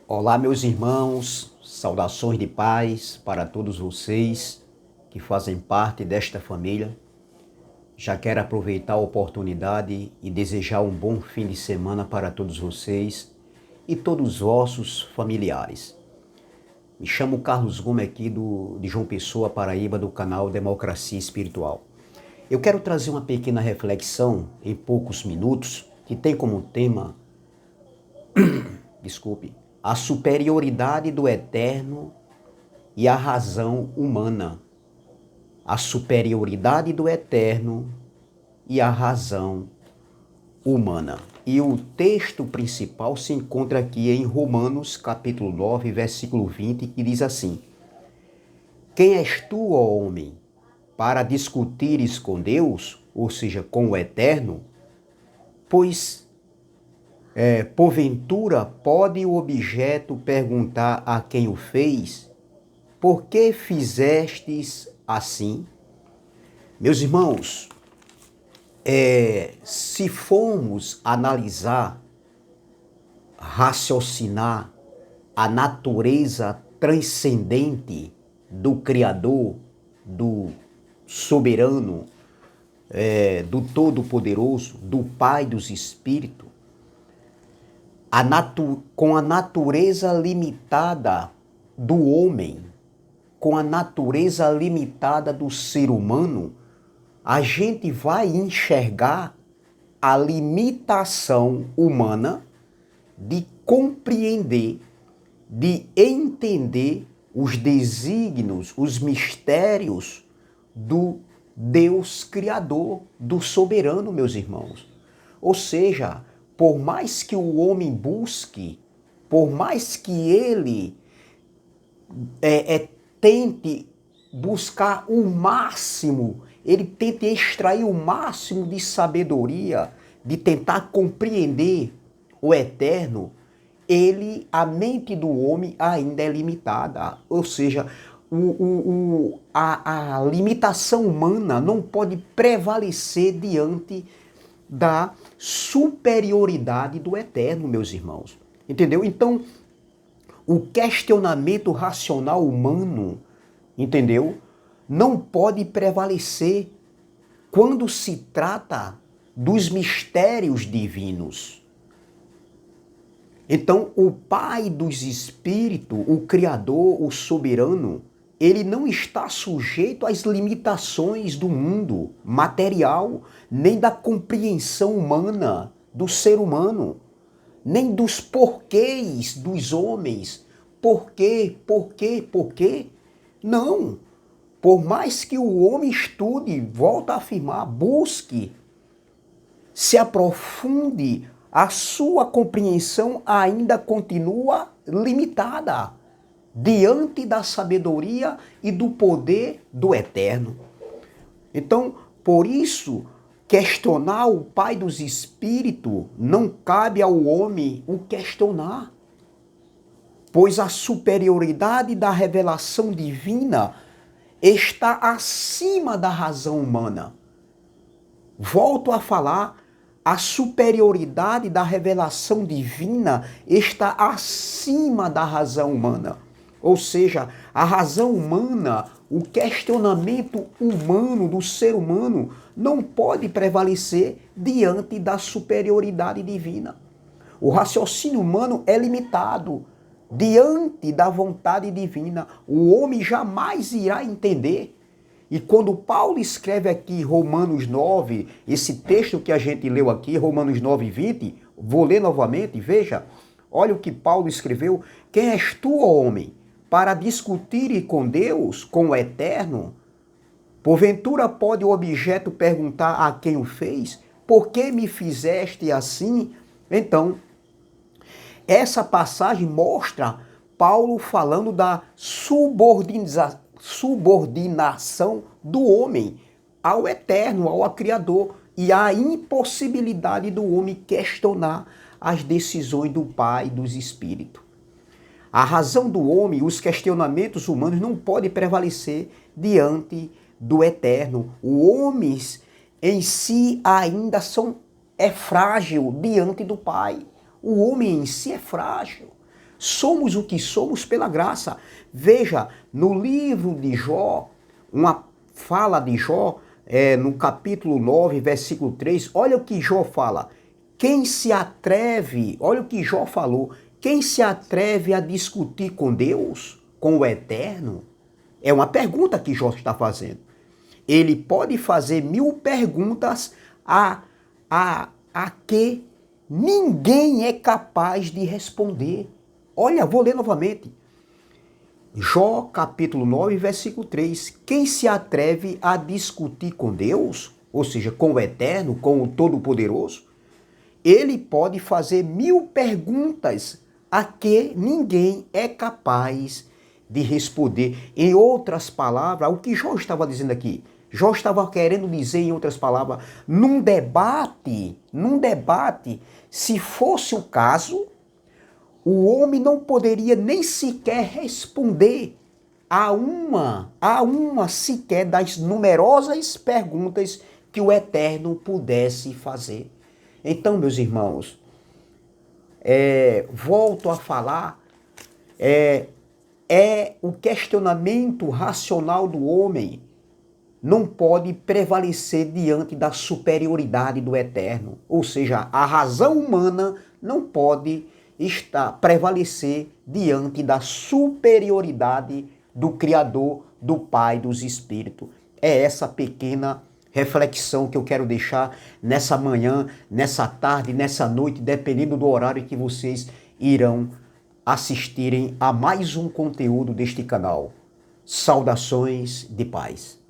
Olá, meus irmãos, saudações de paz para todos vocês que fazem parte desta família. Já quero aproveitar a oportunidade e desejar um bom fim de semana para todos vocês e todos os vossos familiares. Me chamo Carlos Gomes aqui de João Pessoa, Paraíba, do canal Democracia Espiritual. Eu quero trazer uma pequena reflexão em poucos minutos que tem como tema, a superioridade do eterno e a razão humana. A superioridade do eterno e a razão humana. E o texto principal se encontra aqui em Romanos, capítulo 9, versículo 20, que diz assim: Quem és tu, ó homem, para discutires com Deus, ou seja, com o eterno? Pois, porventura, pode o objeto perguntar a quem o fez: Por que fizestes assim? Meus irmãos, se formos analisar, raciocinar a natureza transcendente do Criador, do Soberano, do Todo-Poderoso, do Pai dos Espíritos, com a natureza limitada do homem, com a natureza limitada do ser humano, a gente vai enxergar a limitação humana de compreender, de entender os desígnios, os mistérios do Deus Criador, do Soberano, meus irmãos. Ou seja, por mais que o homem busque, por mais que ele tente buscar o máximo, ele tenta extrair o máximo de sabedoria, de tentar compreender o eterno, a mente do homem ainda é limitada. Ou seja, a limitação humana não pode prevalecer diante da superioridade do eterno, meus irmãos. Entendeu? Então, o questionamento racional humano, entendeu? Não pode prevalecer quando se trata dos mistérios divinos. Então, o Pai dos Espíritos, o Criador, o Soberano, ele não está sujeito às limitações do mundo material, nem da compreensão humana do ser humano, nem dos porquês dos homens. Por quê? Por quê? Por quê? Não. Por mais que o homem estude, volta a afirmar, busque, se aprofunde, a sua compreensão ainda continua limitada diante da sabedoria e do poder do eterno. Então, por isso, questionar o Pai dos Espíritos não cabe ao homem o questionar, pois a superioridade da revelação divina está acima da razão humana. Volto a falar, a superioridade da revelação divina está acima da razão humana. Ou seja, a razão humana, o questionamento humano do ser humano não pode prevalecer diante da superioridade divina. O raciocínio humano é limitado diante da vontade divina. O homem jamais irá entender. E quando Paulo escreve aqui Romanos 9, esse texto que a gente leu aqui, Romanos 9, 20, vou ler novamente, veja, olha o que Paulo escreveu: Quem és tu, ó homem, para discutir com Deus, com o eterno? Porventura pode o objeto perguntar a quem o fez: Por que me fizeste assim? Então, essa passagem mostra Paulo falando da subordinação do homem ao eterno, ao Criador, e a impossibilidade do homem questionar as decisões do Pai dos Espíritos. A razão do homem, os questionamentos humanos não podem prevalecer diante do eterno. O homem em si ainda é frágil diante do Pai. O homem em si é frágil. Somos o que somos pela graça. Veja, no livro de Jó, uma fala de Jó, no capítulo 9, versículo 3, olha o que Jó fala. Quem se atreve, olha o que Jó falou, quem se atreve a discutir com Deus, com o Eterno? É uma pergunta que Jó está fazendo. Ele pode fazer 1000 perguntas a que ninguém é capaz de responder. Olha, vou ler novamente. Jó, capítulo 9, versículo 3. Quem se atreve a discutir com Deus, ou seja, com o Eterno, com o Todo-Poderoso, ele pode fazer 1000 perguntas a que ninguém é capaz de responder. Em outras palavras, o que Jó estava dizendo aqui? Jó estava querendo dizer, em outras palavras, num debate, se fosse o caso, o homem não poderia nem sequer responder a uma sequer das numerosas perguntas que o Eterno pudesse fazer. Então, meus irmãos, volto a falar, o questionamento racional do homem não pode prevalecer diante da superioridade do Eterno. Ou seja, a razão humana não pode prevalecer diante da superioridade do Criador, do Pai dos Espíritos. É essa pequena reflexão que eu quero deixar nessa manhã, nessa tarde, nessa noite, dependendo do horário que vocês irão assistirem a mais um conteúdo deste canal. Saudações de paz.